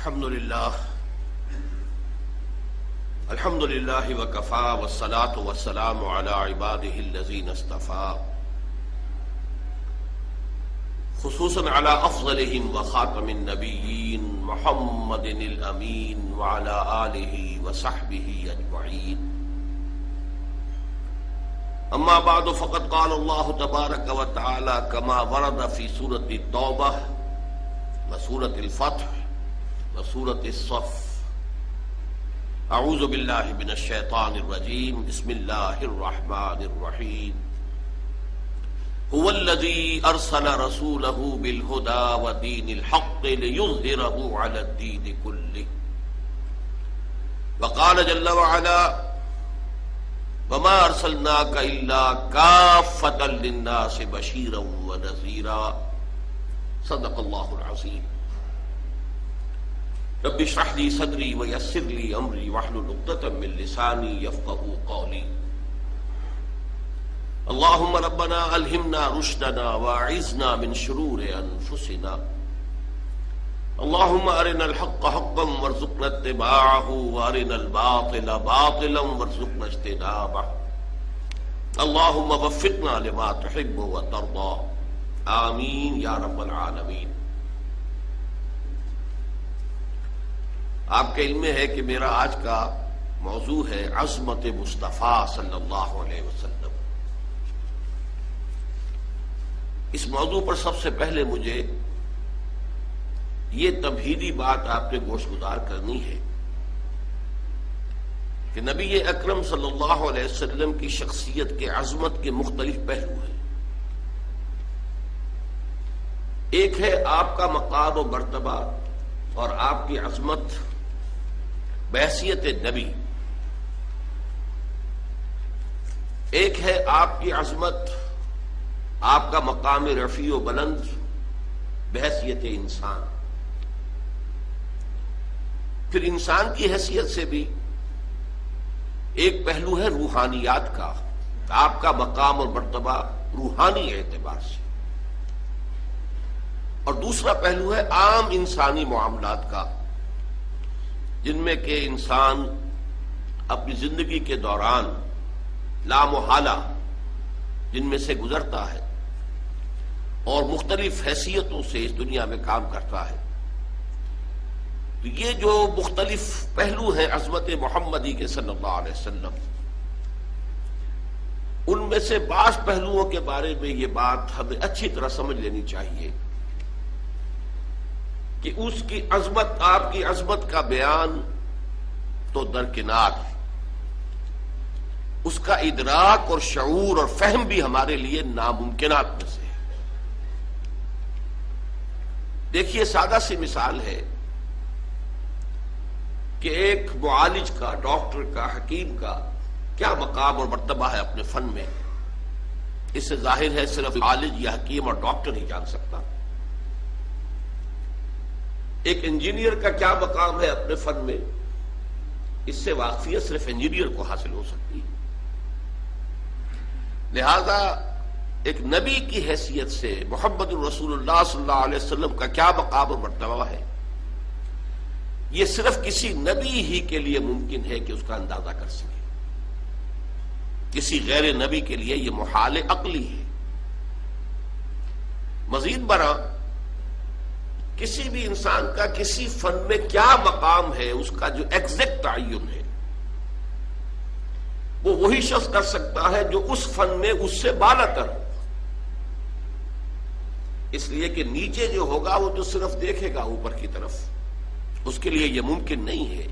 الحمد لله وكفى والصلاة والسلام على عباده الذين اصطفى خصوصا على أفضلهم وخاتم النبيين محمد الأمين وعلى آله وصحبه أجمعين. أما بعد فقد قال الله تبارك وتعالى كما ورد في سورة التوبة وسورة الفتح وسورة الصف. اعوذ باللہ من الشیطان الرجیم بسم اللہ الرحمن الرحیم. هو الذی ارسل رسولہ بالہدى ودین الحق لیظہرہ علی الدین کلہ. وقال جل وعلا وما ارسلناک الا کافۃ للناس بشیرا ونذیرا. صدق اللہ العظیم. رب اشرح لي صدري ويسر لي امري واحلل عقدة من لساني يفقهوا قولي. اللهم ربنا الهمنا رشدنا واعذنا من شرور انفسنا. اللهم ارنا الحق حقا وارزقنا اتباعه وارنا الباطل باطلا وارزقنا اجتنابه. اللهم وفقنا لما تحب وترضى. آمین یا رب العالمین. آپ کے علم میں ہے کہ میرا آج کا موضوع ہے عظمت مصطفیٰ صلی اللہ علیہ وسلم. اس موضوع پر سب سے پہلے مجھے یہ تمہیدی بات آپ کے گوش گزار کرنی ہے کہ نبی اکرم صلی اللہ علیہ وسلم کی شخصیت کے عظمت کے مختلف پہلو ہیں. ایک ہے آپ کا مقام و مرتبہ اور آپ کی عظمت بحیثیت نبی. ایک ہے آپ کی عظمت، آپ کا مقام رفیع و بلند بحیثیت انسان. پھر انسان کی حیثیت سے بھی ایک پہلو ہے روحانیات کا، آپ کا مقام اور مرتبہ روحانی اعتبار سے. اور دوسرا پہلو ہے عام انسانی معاملات کا، جن میں کہ انسان اپنی زندگی کے دوران لامحالہ جن میں سے گزرتا ہے اور مختلف حیثیتوں سے اس دنیا میں کام کرتا ہے. تو یہ جو مختلف پہلو ہیں عظمت محمدی کے صلی اللہ علیہ وسلم، ان میں سے بعض پہلوؤں کے بارے میں یہ بات ہمیں اچھی طرح سمجھ لینی چاہیے کہ اس کی عظمت، آپ کی عظمت کا بیان تو درکنار ہے، اس کا ادراک اور شعور اور فہم بھی ہمارے لیے ناممکنات میں سے ہے. دیکھیے سادہ سی مثال ہے کہ ایک معالج کا، ڈاکٹر کا، حکیم کا کیا مقام اور مرتبہ ہے اپنے فن میں. اس سے ظاہر ہے صرف معالج یا حکیم اور ڈاکٹر ہی جان سکتا. ایک انجینئر کا کیا مقام ہے اپنے فن میں، اس سے واقفیت صرف انجینئر کو حاصل ہو سکتی ہے. لہذا ایک نبی کی حیثیت سے محمد الرسول اللہ صلی اللہ علیہ وسلم کا کیا مقام اور مرتبہ ہے، یہ صرف کسی نبی ہی کے لیے ممکن ہے کہ اس کا اندازہ کر سکے. کسی غیر نبی کے لیے یہ محال عقلی ہے. مزید برآں کسی بھی انسان کا کسی فن میں کیا مقام ہے، اس کا جو ایگزیکٹ تعین ہے وہ وہی شخص کر سکتا ہے جو اس فن میں اس سے بالا تر ہو. اس لیے کہ نیچے جو ہوگا وہ تو صرف دیکھے گا اوپر کی طرف. اس کے لیے یہ ممکن نہیں ہے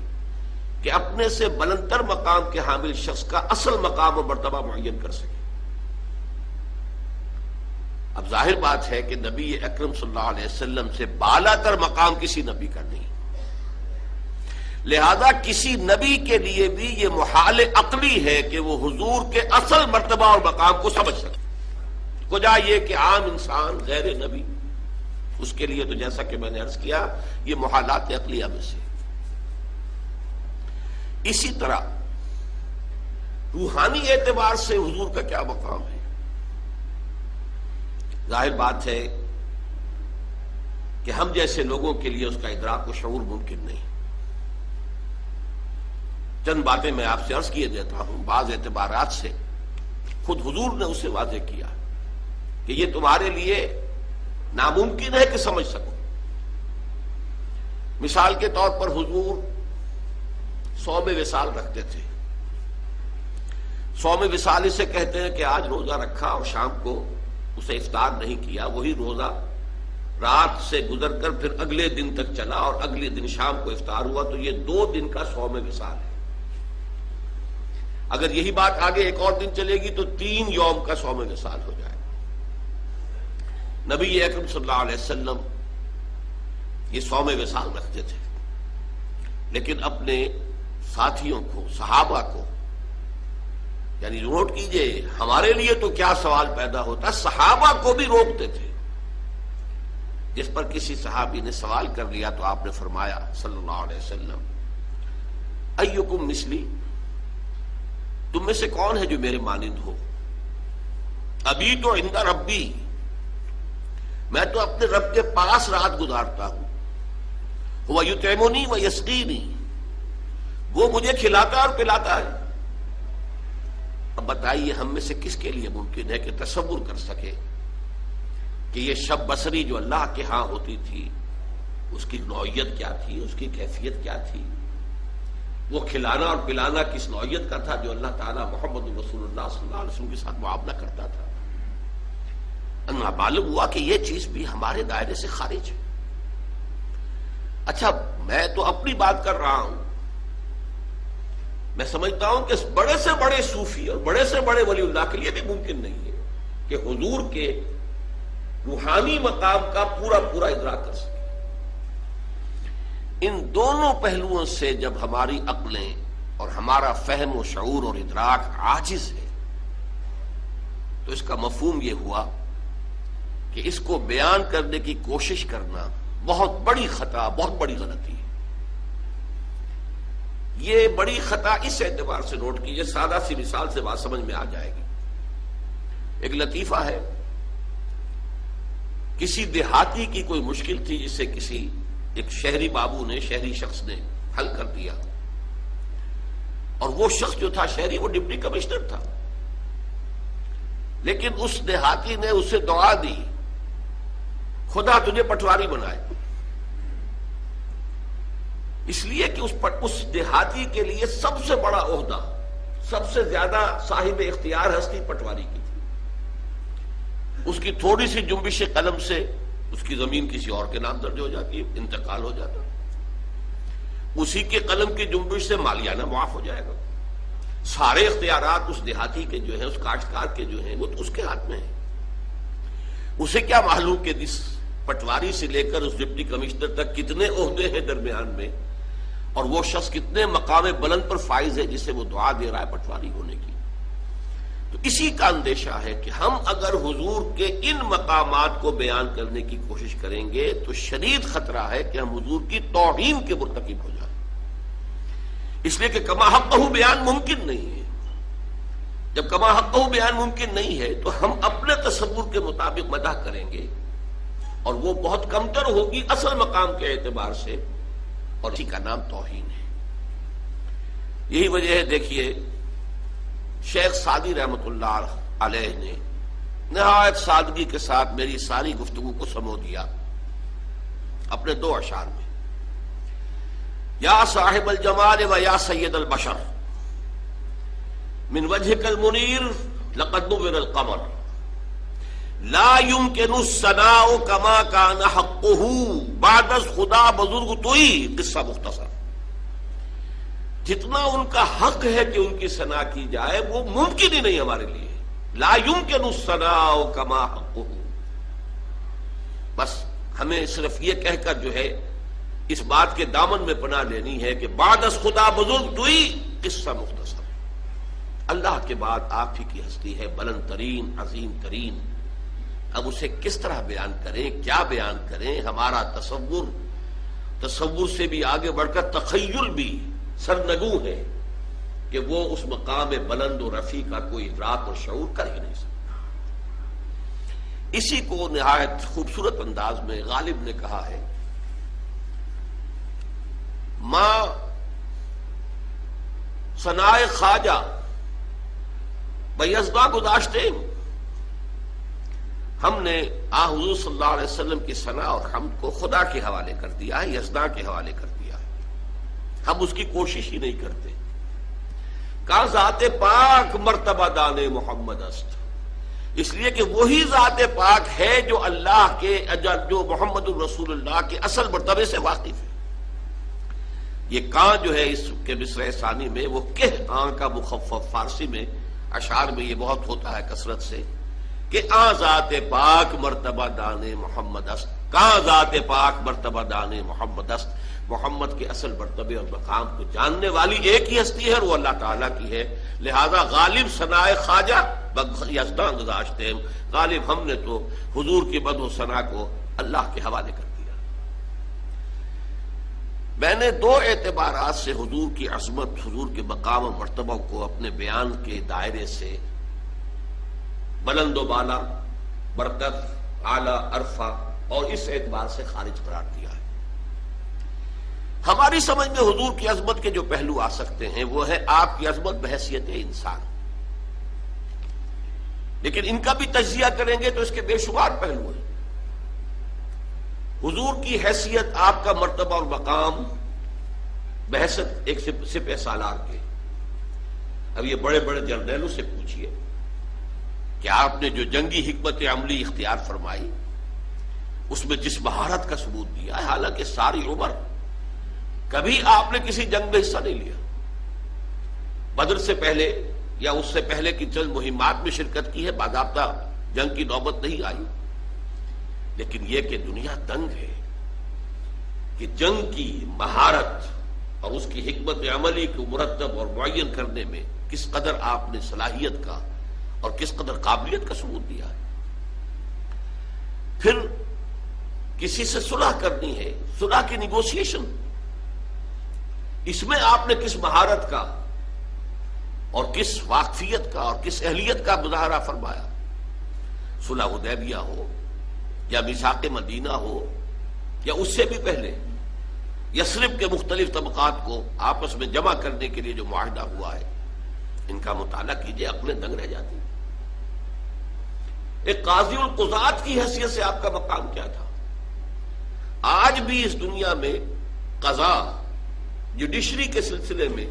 کہ اپنے سے بلندتر مقام کے حامل شخص کا اصل مقام اور مرتبہ معین کر سکے. اب ظاہر بات ہے کہ نبی اکرم صلی اللہ علیہ وسلم سے بالا تر مقام کسی نبی کا نہیں. لہذا کسی نبی کے لیے بھی یہ محال عقلی ہے کہ وہ حضور کے اصل مرتبہ اور مقام کو سمجھ سکے. وجہ یہ کہ عام انسان غیر نبی، اس کے لیے تو جیسا کہ میں نے عرض کیا یہ محالات عقلیہ میں سے. اسی طرح روحانی اعتبار سے حضور کا کیا مقام ہے. ظاہر بات ہے کہ ہم جیسے لوگوں کے لیے اس کا ادراک و شعور ممکن نہیں۔ چند باتیں میں آپ سے عرض کیے دیتا ہوں، بعض اعتبارات سے خود حضور نے اسے واضح کیا کہ یہ تمہارے لیے ناممکن ہے کہ سمجھ سکو۔ مثال کے طور پر حضور صوم وصال رکھتے تھے۔ صوم وصال اسے کہتے ہیں کہ آج روزہ رکھا اور شام کو اسے افطار نہیں کیا، وہی روزہ رات سے گزر کر پھر اگلے دن تک چلا اور اگلے دن شام کو افطار ہوا، تو یہ 2 دن کا صوم وصال ہے۔ اگر یہی بات آگے ایک اور دن چلے گی تو 3 یوم کا صوم وصال ہو جائے۔ نبی اکرم صلی اللہ علیہ وسلم یہ صوم وصال رکھتے تھے، لیکن اپنے ساتھیوں کو، صحابہ کو، یعنی نوٹ کیجئے ہمارے لیے تو کیا سوال پیدا ہوتا، صحابہ کو بھی روکتے تھے۔ جس پر کسی صحابی نے سوال کر لیا تو آپ نے فرمایا صلی اللہ علیہ وسلم، ایکم مثلی، تم میں سے کون ہے جو میرے مانند ہو؟ ابھی تو عند ربی، میں تو اپنے رب کے پاس رات گزارتا ہوں، وہ یطعمنی و یسقینی، وہ مجھے کھلاتا اور پلاتا ہے۔ اب بتائیے ہم میں سے کس کے لیے ممکن ہے کہ تصور کر سکے کہ یہ شب بصری جو اللہ کے ہاں ہوتی تھی اس کی نوعیت کیا تھی، اس کی کیفیت کیا تھی، وہ کھلانا اور پلانا کس نوعیت کا تھا جو اللہ تعالیٰ محمد رسول اللہ صلی اللہ علیہ وسلم کے ساتھ معاملہ کرتا تھا۔ معلوم ہوا کہ یہ چیز بھی ہمارے دائرے سے خارج ہے۔ اچھا، میں تو اپنی بات کر رہا ہوں، میں سمجھتا ہوں کہ بڑے سے بڑے صوفی اور بڑے سے بڑے ولی اللہ کے لیے بھی ممکن نہیں ہے کہ حضور کے روحانی مقام کا پورا پورا ادراک کر سکے۔ ان دونوں پہلوؤں سے جب ہماری عقلیں اور ہمارا فہم و شعور اور ادراک عاجز ہے تو اس کا مفہوم یہ ہوا کہ اس کو بیان کرنے کی کوشش کرنا بہت بڑی خطا، بہت بڑی غلطی ہے۔ یہ بڑی خطا اس اعتبار سے نوٹ کیجئے، سادہ سی مثال سے بات سمجھ میں آ جائے گی۔ ایک لطیفہ ہے، کسی دیہاتی کی کوئی مشکل تھی جسے کسی ایک شہری بابو نے، شہری شخص نے حل کر دیا، اور وہ شخص جو تھا شہری، وہ ڈپٹی کمشنر تھا، لیکن اس دیہاتی نے اسے دعا دی، خدا تجھے پٹواری بنائے، اس لیے کہ اس دیہاتی کے لیے سب سے بڑا عہدہ، سب سے زیادہ صاحب اختیار ہستی پٹواری کی تھی۔ اس کی تھوڑی سی جنبش قلم سے اس کی زمین کسی اور کے نام درج ہو جاتی، انتقال ہو جاتا، اسی کے قلم کی جنبش سے مالیانہ معاف ہو جائے گا۔ سارے اختیارات اس دیہاتی کے جو ہیں، اس کاشتکار کے جو ہیں، وہ تو اس کے ہاتھ میں ہیں۔ اسے کیا معلوم کہ اس پٹواری سے لے کر اس ڈپٹی کمشنر تک کتنے عہدے ہیں درمیان میں، اور وہ شخص کتنے مقام بلند پر فائز ہے جسے وہ دعا دے رہا ہے پٹواری ہونے کی۔ تو اسی کا اندیشہ ہے کہ ہم اگر حضور کے ان مقامات کو بیان کرنے کی کوشش کریں گے تو شدید خطرہ ہے کہ ہم حضور کی توہین کے مرتکب ہو جائیں، اس لیے کہ کما حقہ بیان ممکن نہیں ہے۔ جب کما حقہ بیان ممکن نہیں ہے تو ہم اپنے تصور کے مطابق مدح کریں گے، اور وہ بہت کمتر ہوگی اصل مقام کے اعتبار سے، اور اسی کا نام توہین ہے۔ یہی وجہ ہے، دیکھیے شیخ سعدی رحمۃ اللہ علیہ نے نہایت سادگی کے ساتھ میری ساری گفتگو کو سمو دیا اپنے 2 اشعار میں، یا صاحب الجمال و یا سید البشر من وجهك المنیر لقد نور القمر لا يمكن الثناء كما كان حقه بعد خدا بزرگ توئی۔ قصہ مختصر، جتنا ان کا حق ہے کہ ان کی ثنا کی جائے وہ ممکن ہی نہیں ہمارے لیے۔ لا يمكن الثناء كما حقه، بس ہمیں صرف یہ کہہ کر جو ہے اس بات کے دامن میں پناہ لینی ہے کہ بعد از خدا بزرگ توئی، قصہ مختصر، اللہ کے بعد آپ ہی کی ہستی ہے بلند ترین، عظیم ترین۔ اب اسے کس طرح بیان کریں، کیا بیان کریں؟ ہمارا تصور سے بھی آگے بڑھ کر تخیل بھی سرنگوں ہے کہ وہ اس مقام بلند و رفیع کا کوئی ادراک اور شعور کر ہی نہیں سکتا۔ اسی کو نہایت خوبصورت انداز میں غالب نے کہا ہے، ماں ثنائے خواجہ بیزداں گذاشتے، ہم نے حضور صلی اللہ علیہ وسلم کی ثنا اور حمد کو خدا کے حوالے کر دیا ہے، یزداں کے حوالے کر دیا ہے، ہم اس کی کوشش ہی نہیں کرتے۔ کہا ذات پاک مرتبہ دان محمد است، اس لیے کہ وہی ذات پاک ہے جو اللہ کے، جو محمد الرسول اللہ کے اصل مرتبے سے واقف ہے۔ یہ کاں جو ہے اس کے مصرع ثانی میں وہ کا مخفف، فارسی میں اشعار میں یہ بہت ہوتا ہے کثرت سے کہ ذات پاک مرتبہ دان محمد است، ذات پاک مرتبہ دان محمد است، محمد کے اصل مرتبے اور مقام کو جاننے والی ایک ہی ہستی ہے اور وہ اللہ تعالیٰ کی ہے، لہذا غالب ثنائے خواجہ یزداں گذاشتے ہیں، غالب ہم نے تو حضور کی مدح و ثنا کو اللہ کے حوالے کر دیا۔ میں نے دو اعتبارات سے حضور کی عظمت، حضور کے مقام و مرتبہ کو اپنے بیان کے دائرے سے بلند و بالا، برکت، اعلی، عرفہ اور اس اعتبار سے خارج قرار دیا ہے۔ ہماری سمجھ میں حضور کی عظمت کے جو پہلو آ سکتے ہیں وہ ہے آپ کی عظمت بحیثیت انسان، لیکن ان کا بھی تجزیہ کریں گے تو اس کے بے شمار پہلو ہیں۔ حضور کی حیثیت، آپ کا مرتبہ اور مقام بحیثیت ایک سپہ سالار کے، اب یہ بڑے بڑے جرنیلوں سے پوچھئے کہ آپ نے جو جنگی حکمت عملی اختیار فرمائی اس میں جس مہارت کا ثبوت دیا ہے، حالانکہ ساری عمر کبھی آپ نے کسی جنگ میں حصہ نہیں لیا، بدر سے پہلے یا اس سے پہلے کی چند مہمات میں شرکت کی ہے، باضابطہ جنگ کی نوبت نہیں آئی، لیکن یہ کہ دنیا دنگ ہے کہ جنگ کی مہارت اور اس کی حکمت عملی کو مرتب اور معین کرنے میں کس قدر آپ نے صلاحیت کا اور کس قدر قابلیت کا ثبوت دیا ہے۔ پھر کسی سے صلح کرنی ہے، صلح کی نیگوسیشن، اس میں آپ نے کس مہارت کا اور کس واقفیت کا اور کس اہلیت کا مظاہرہ فرمایا۔ صلح حدیبیہ ہو یا میثاق مدینہ ہو یا اس سے بھی پہلے یثرب کے مختلف طبقات کو آپس میں جمع کرنے کے لیے جو معاہدہ ہوا ہے، ان کا مطالعہ کیجئے، عقلیں دنگ رہ جاتی۔ ایک قاضی القضات کی حیثیت سے آپ کا مقام کیا تھا؟ آج بھی اس دنیا میں قضاء، جوڈیشری کے سلسلے میں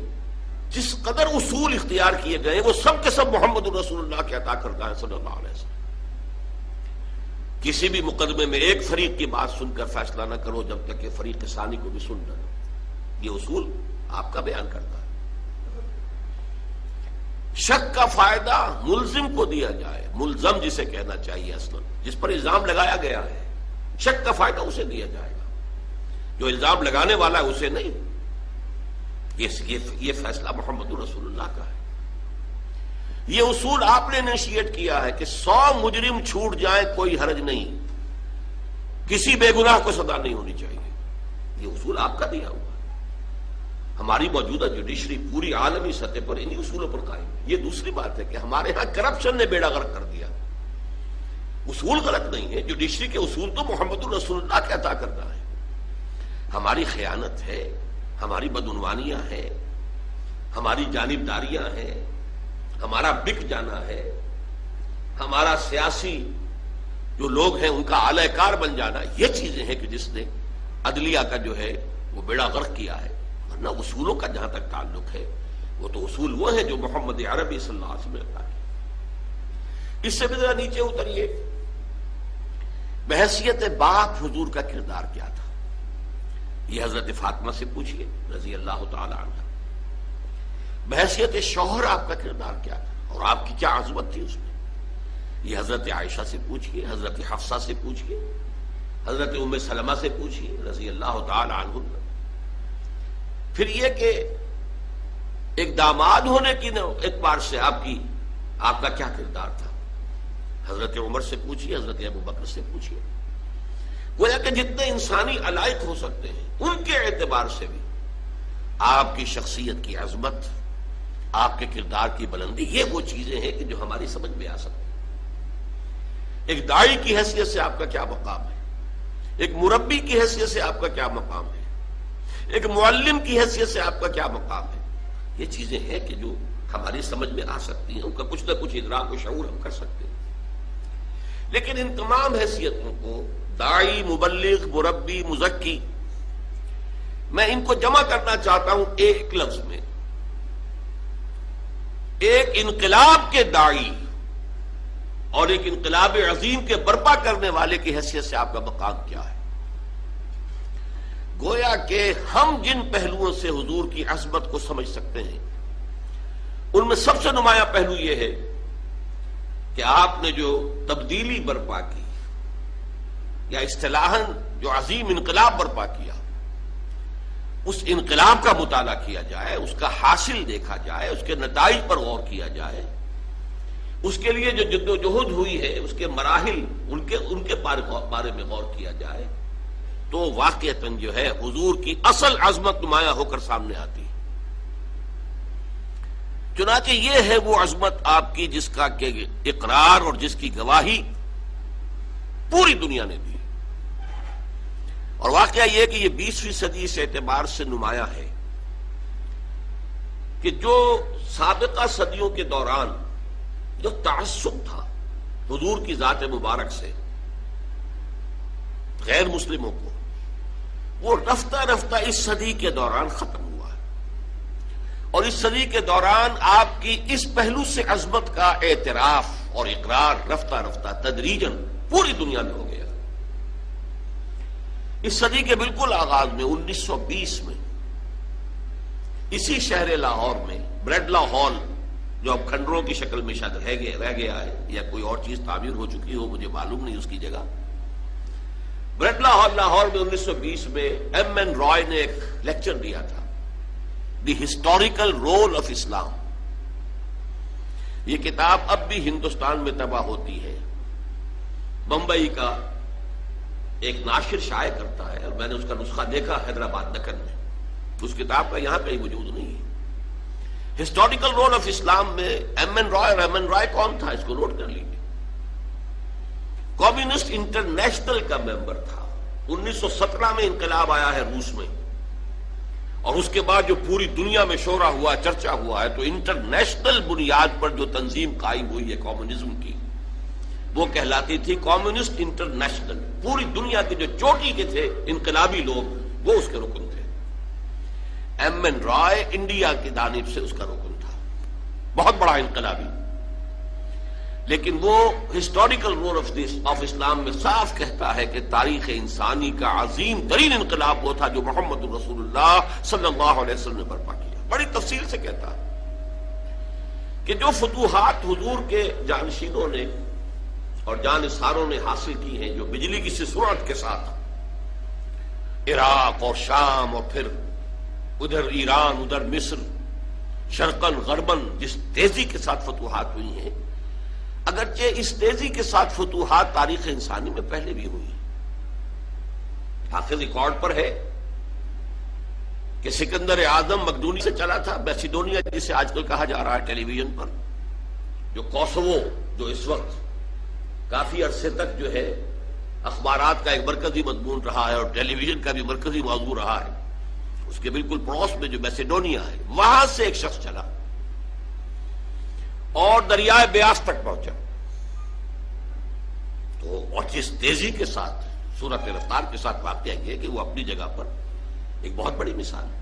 جس قدر اصول اختیار کیے گئے وہ سب کے سب محمد الرسول اللہ کے عطا کردہ ہیں صلی اللہ علیہ وسلم۔ کسی بھی مقدمے میں ایک فریق کی بات سن کر فیصلہ نہ کرو جب تک کہ فریق ثانی کو بھی سن نہ لو، یہ اصول آپ کا بیان کرتا ہے۔ شک کا فائدہ ملزم کو دیا جائے، ملزم جسے کہنا چاہیے اصلا، جس پر الزام لگایا گیا ہے، شک کا فائدہ اسے دیا جائے گا، جو الزام لگانے والا ہے اسے نہیں۔ یہ فیصلہ محمد رسول اللہ کا ہے۔ یہ اصول آپ نے انیشیٹ کیا ہے کہ 100 مجرم چھوٹ جائیں کوئی حرج نہیں، کسی بے گناہ کو سزا نہیں ہونی چاہیے، یہ اصول آپ کا دیا ہوا ہے۔ ہماری موجودہ جوڈیشری پوری عالمی سطح پر انہی اصولوں پر قائم ہے۔ یہ دوسری بات ہے کہ ہمارے ہاں کرپشن نے بیڑا غرق کر دیا، اصول غلط نہیں ہے، جوڈیشری کے اصول تو محمد الرسول اللہ کے عطا کردہ ہے۔ ہماری خیانت ہے، ہماری بدعنوانیاں ہیں، ہماری جانبداریاں ہیں، ہمارا بک جانا ہے، ہمارا سیاسی جو لوگ ہیں ان کا اعلی کار بن جانا، یہ چیزیں ہیں کہ جس نے عدلیہ کا جو ہے وہ بیڑا غرق کیا ہے۔ ورنہ اصولوں کا جہاں تک تعلق ہے وہ تو اصول وہ ہیں جو محمد عربی صلی اللہ علیہ وسلم نے عطا کیا۔ اس سے بھی ذرا نیچے اتریے، بحیثیت باپ حضور کا کردار کیا تھا؟ یہ حضرت فاطمہ سے پوچھئے رضی اللہ تعالی عنہ۔ بحیثیت شوہر آپ کا کردار کیا تھا اور آپ کی کیا عظمت تھی اس میں؟ یہ حضرت عائشہ سے پوچھئے، حضرت حفصہ سے پوچھئے، حضرت ام سلمہ سے پوچھئے رضی اللہ تعالی عنہ۔ پھر یہ کہ ایک داماد ہونے کی اعتبار سے آپ کا کیا کردار تھا؟ حضرت عمر سے پوچھئے، حضرت ابو بکر سے پوچھئے۔ گویا کہ جتنے انسانی علائق ہو سکتے ہیں ان کے اعتبار سے بھی آپ کی شخصیت کی عظمت، آپ کے کردار کی بلندی، یہ وہ چیزیں ہیں کہ جو ہماری سمجھ میں آ سکتی ہیں۔ ایک داعی کی حیثیت سے آپ کا کیا مقام ہے، ایک مربی کی حیثیت سے آپ کا کیا مقام ہے، ایک معلم کی حیثیت سے آپ کا کیا مقام ہے. یہ چیزیں ہیں کہ جو ہماری سمجھ میں آ سکتی ہیں، ان کا کچھ نہ کچھ ادراک و شعور ہم کر سکتے ہیں. لیکن ان تمام حیثیتوں کو داعی، مبلغ، مربی، مزکی، میں ان کو جمع کرنا چاہتا ہوں ایک لفظ میں. ایک انقلاب کے داعی اور ایک انقلاب عظیم کے برپا کرنے والے کی حیثیت سے آپ کا مقام کیا ہے. گویا کہ ہم جن پہلوؤں سے حضور کی عظمت کو سمجھ سکتے ہیں، ان میں سب سے نمایاں پہلو یہ ہے کہ آپ نے جو تبدیلی برپا کی یا اصطلاحاً جو عظیم انقلاب برپا کیا، اس انقلاب کا مطالعہ کیا جائے، اس کا حاصل دیکھا جائے، اس کے نتائج پر غور کیا جائے، اس کے لیے جو جد و جہد ہوئی ہے اس کے مراحل، ان کے بارے میں غور کیا جائے، تو واقعتاً جو ہے حضور کی اصل عظمت نمایاں ہو کر سامنے آتی ہے. چنانچہ یہ ہے وہ عظمت آپ کی جس کا کہ اقرار اور جس کی گواہی پوری دنیا نے دی. اور واقعہ یہ کہ یہ 20ویں صدی اس اعتبار سے نمایاں ہے کہ جو سابقہ صدیوں کے دوران جو تعصب تھا حضور کی ذات مبارک سے غیر مسلموں کو، وہ رفتہ رفتہ اس صدی کے دوران ختم ہوا ہے. اور اس صدی کے دوران آپ کی اس پہلو سے عظمت کا اعتراف اور اقرار رفتہ رفتہ تدریجاً پوری دنیا میں ہو گیا. اس صدی کے بالکل آغاز میں 1920 میں اسی شہر لاہور میں بریڈلا ہال، جو اب کھنڈروں کی شکل میں شاید رہ گیا ہے یا کوئی اور چیز تعمیر ہو چکی ہو، مجھے معلوم نہیں اس کی جگہ. بریڈلا ہال لاہور میں 1920 میں ایم این رائے نے ایک لیکچر دیا تھا، دی ہسٹوریکل رول آف اسلام. یہ کتاب اب بھی ہندوستان میں طبع ہوتی ہے. بمبئی کا ایک ناشر شائع کرتا ہے اور میں نے اس کا نسخہ دیکھا حیدرآباد دکن میں. اس کتاب کا یہاں کہیں وجود نہیں ہے. ہسٹوریکل رول آف اسلام میں ایم این رائے، اور ایم این رائے کون تھا اس کو نوٹ کر لیجیے. کمیونسٹ انٹرنیشنل کا ممبر تھا. 1917 میں انقلاب آیا ہے روس میں، اور اس کے بعد جو پوری دنیا میں شورا ہوا، چرچا ہوا ہے، تو انٹرنیشنل بنیاد پر جو تنظیم قائم ہوئی ہے کمیونزم کی، وہ کہلاتی تھی کمیونسٹ انٹرنیشنل. پوری دنیا کے جو چوٹی کے تھے انقلابی لوگ، وہ اس کے رکن تھے. ایم این رائے انڈیا کی جانب سے اس کا رکن تھا، بہت بڑا انقلابی. لیکن وہ ہسٹوریکل رول آف اسلام میں صاف کہتا ہے کہ تاریخ انسانی کا عظیم ترین انقلاب وہ تھا جو محمد رسول اللہ صلی اللہ علیہ وسلم نے برپا کیا. بڑی تفصیل سے کہتا ہے کہ جو فتوحات حضور کے جانشینوں نے اور جانثاروں نے حاصل کی ہیں، جو بجلی کی سی سرعت کے ساتھ عراق اور شام اور پھر ادھر ایران، ادھر مصر، شرقاً غرباً جس تیزی کے ساتھ فتوحات ہوئی ہیں، اگرچہ اس تیزی کے ساتھ فتوحات تاریخ انسانی میں پہلے بھی ہوئی. آخر ریکارڈ پر ہے کہ سکندر اعظم مقدونی سے چلا تھا، میسیڈونیا جسے آج کل کہا جا رہا ہے ٹیلی ویژن پر، جو کوسوو، جو اس وقت کافی عرصے تک جو ہے اخبارات کا ایک مرکزی مضمون رہا ہے اور ٹیلی ویژن کا بھی مرکزی موضوع رہا ہے، اس کے بالکل پڑوس میں جو میسیڈونیا ہے، وہاں سے ایک شخص چلا اور دریائے بیاس تک پہنچا. تو اور جس تیزی کے ساتھ، صورت رفتار کے ساتھ واقعہ یہ کہ وہ اپنی جگہ پر ایک بہت بڑی مثال ہے.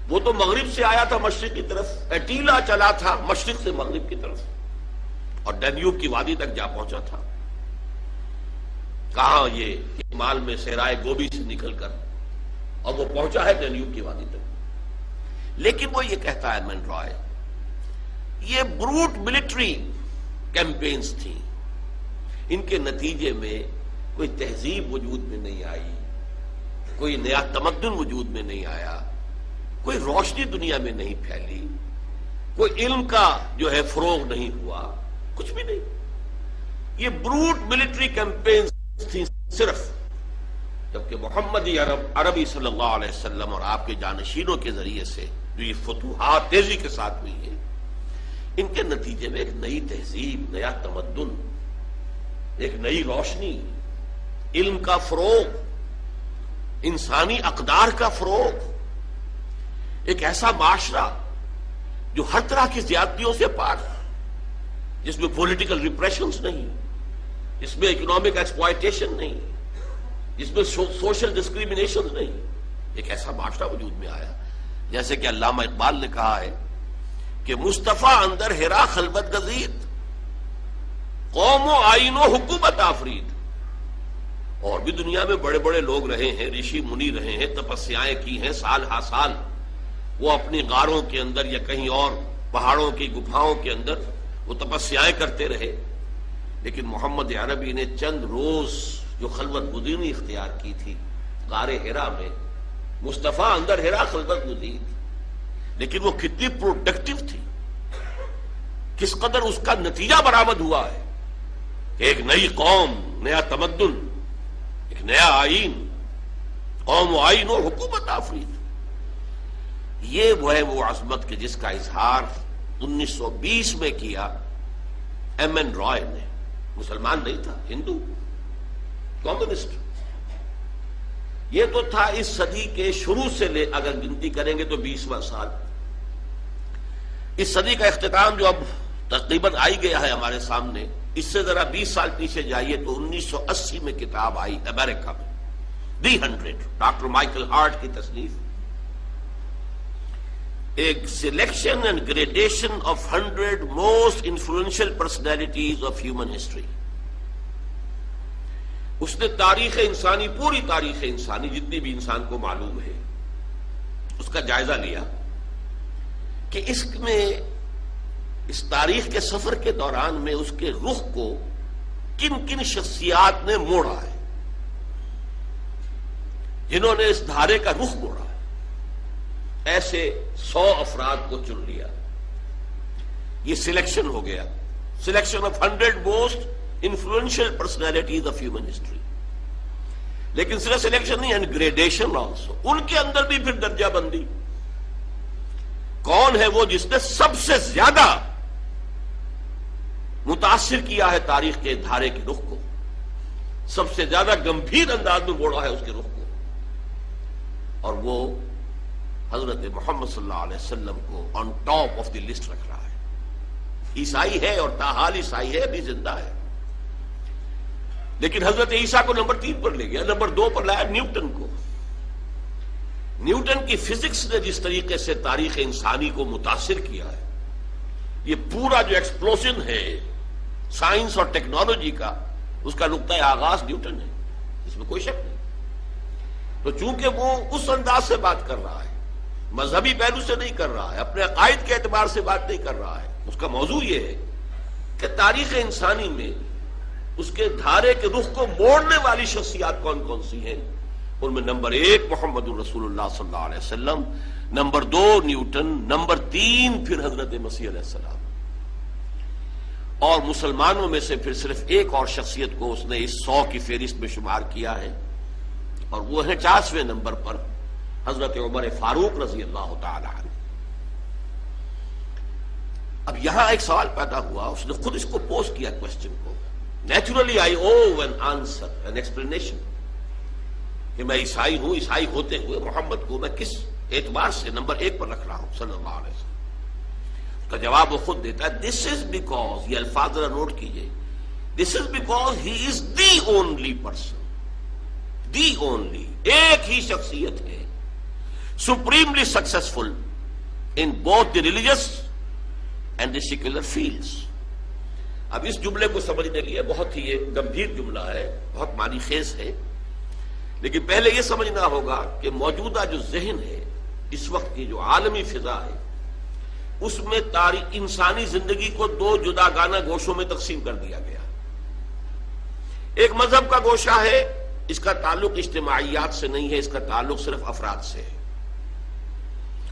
وہ تو مغرب سے آیا تھا مشرق کی طرف، ایٹیلا چلا تھا مشرق سے مغرب کی طرف اور ڈینیوب کی وادی تک جا پہنچا تھا. کہاں یہ شمال میں صحرائے گوبی سے نکل کر، اور وہ پہنچا ہے ڈینیوب کی وادی تک. لیکن وہ یہ کہتا ہے ایم این رائے، یہ بروٹ ملٹری کیمپینز تھیں، ان کے نتیجے میں کوئی تہذیب وجود میں نہیں آئی، کوئی نیا تمدن وجود میں نہیں آیا، کوئی روشنی دنیا میں نہیں پھیلی، کوئی علم کا جو ہے فروغ نہیں ہوا، کچھ بھی نہیں. یہ بروٹ ملٹری کیمپینز تھیں صرف. جبکہ محمدی عربی صلی اللہ علیہ وسلم اور آپ کے جانشینوں کے ذریعے سے جو یہ فتوحات تیزی کے ساتھ ہوئی ہیں، ان کے نتیجے میں ایک نئی تہذیب، نیا تمدن، ایک نئی روشنی، علم کا فروغ، انسانی اقدار کا فروغ، ایک ایسا معاشرہ جو ہر طرح کی زیادتیوں سے پاک، جس میں پولیٹیکل ریپریشنز نہیں، جس میں اکنامک ایکسپلائٹیشن نہیں، جس میں سوشل ڈسکریمنیشن نہیں، ایک ایسا معاشرہ وجود میں آیا. جیسے کہ علامہ اقبال نے کہا ہے کہ مصطفیٰ اندر ہرا خلوت گزید، قوم و آئین و حکومت آفرید. اور بھی دنیا میں بڑے بڑے لوگ رہے ہیں، رشی منی رہے ہیں، تپسیائیں کی ہیں سال ہا سال، وہ اپنی غاروں کے اندر یا کہیں اور پہاڑوں کی گپھاؤں کے اندر وہ تپسیائیں کرتے رہے. لیکن محمد عربی نے چند روز جو خلوت گزینی اختیار کی تھی غار حرا میں، مصطفیٰ اندر ہرا خلوت گزید، لیکن وہ کتنی پروڈکٹیو تھی، کس قدر اس کا نتیجہ برآمد ہوا ہے کہ ایک نئی قوم، نیا تمدن، ایک نیا آئین، قوم و آئین و حکومت آفرید. یہ وہ ہے وہ عظمت کہ جس کا اظہار 1920 میں کیا ایم این رائے نے. مسلمان نہیں تھا، ہندو، کمیونسٹ. یہ تو تھا اس صدی کے شروع سے لے، اگر گنتی کریں گے تو 20واں سال. اس صدی کا اختتام جو اب تقریباً آئی گیا ہے ہمارے سامنے، اس سے ذرا 20 سال پیچھے جائیے تو 1980 میں کتاب آئی امریکہ میں، دی 100، ڈاکٹر مائیکل ہارٹ کی تصنیف، ایک selection and gradation of 100 most influential personalities of human history. اس نے تاریخ انسانی، پوری تاریخ انسانی جتنی بھی انسان کو معلوم ہے، اس کا جائزہ لیا کہ اس میں اس تاریخ کے سفر کے دوران میں اس کے رخ کو کن کن شخصیات نے موڑا ہے، جنہوں نے اس دھارے کا رخ موڑا ہے. ایسے 100 افراد کو چن لیا. یہ سلیکشن ہو گیا، selection of 100 most influential personalities of human history. لیکن صرف سلیکشن نہیں، اینڈ گریڈیشن آلسو. ان کے اندر بھی پھر درجہ بندی. کون ہے وہ جس نے سب سے زیادہ متاثر کیا ہے تاریخ کے دھارے کے رخ کو، سب سے زیادہ گمبھیر انداز میں موڑا ہے اس کے رخ کو، اور وہ حضرت محمد صلی اللہ علیہ وسلم کو on top of the list رکھ رہا ہے. عیسائی ہے اور تاحال عیسائی ہے، ابھی زندہ ہے، لیکن حضرت عیسیٰ کو نمبر 3 پر لے گیا. نمبر 2 پر لایا نیوٹن کو. نیوٹن کی فزکس نے جس طریقے سے تاریخ انسانی کو متاثر کیا ہے، یہ پورا جو ایکسپلوژن ہے سائنس اور ٹیکنالوجی کا، اس کا نقطۂ آغاز نیوٹن ہے، اس میں کوئی شک نہیں. تو چونکہ وہ اس انداز سے بات کر رہا ہے، مذہبی پہلو سے نہیں کر رہا ہے، اپنے عقائد کے اعتبار سے بات نہیں کر رہا ہے، اس کا موضوع یہ ہے کہ تاریخ انسانی میں اس کے دھارے کے رخ کو موڑنے والی شخصیات کون کون سی ہیں. ان میں نمبر 1 محمد الرسول اللہ صلی اللہ علیہ وسلم، نمبر 2 نیوٹن، نمبر 3 پھر حضرت مسیح علیہ السلام. اور مسلمانوں میں سے پھر صرف ایک اور شخصیت کو اس نے اس 100 کی فہرست میں شمار کیا ہے، اور وہ ہے 50ویں نمبر پر حضرت عمر فاروق رضی اللہ تعالی عنہ. اب یہاں ایک سوال پیدا ہوا، اس نے خود اس کو پوز کیا کوشچن کو. Naturally I O an answer, an explanation, کہ میں عیسائی ہوں، عیسائی ہوتے ہوئے محمد کو میں کس اعتبار سے نمبر 1 پر رکھ رہا ہوں صلی اللہ علیہ وسلم. اس کا جواب وہ خود دیتا ہے، دس از بیکاز، یہ الفاظ ذرا نوٹ کیجئے، this is because he is the only person, the only, ایک ہی شخصیت ہے supremely successful in both the religious and the secular fields. اب اس جملے کو سمجھنے کے لیے بہت ہی یہ گمبھیر جملہ ہے، بہت معنی خیز ہے، لیکن پہلے یہ سمجھنا ہوگا کہ موجودہ جو ذہن ہے، اس وقت کی جو عالمی فضا ہے، اس میں انسانی زندگی کو 2 جداگانہ گوشوں میں تقسیم کر دیا گیا. ایک مذہب کا گوشہ ہے، اس کا تعلق اجتماعیات سے نہیں ہے، اس کا تعلق صرف افراد سے ہے.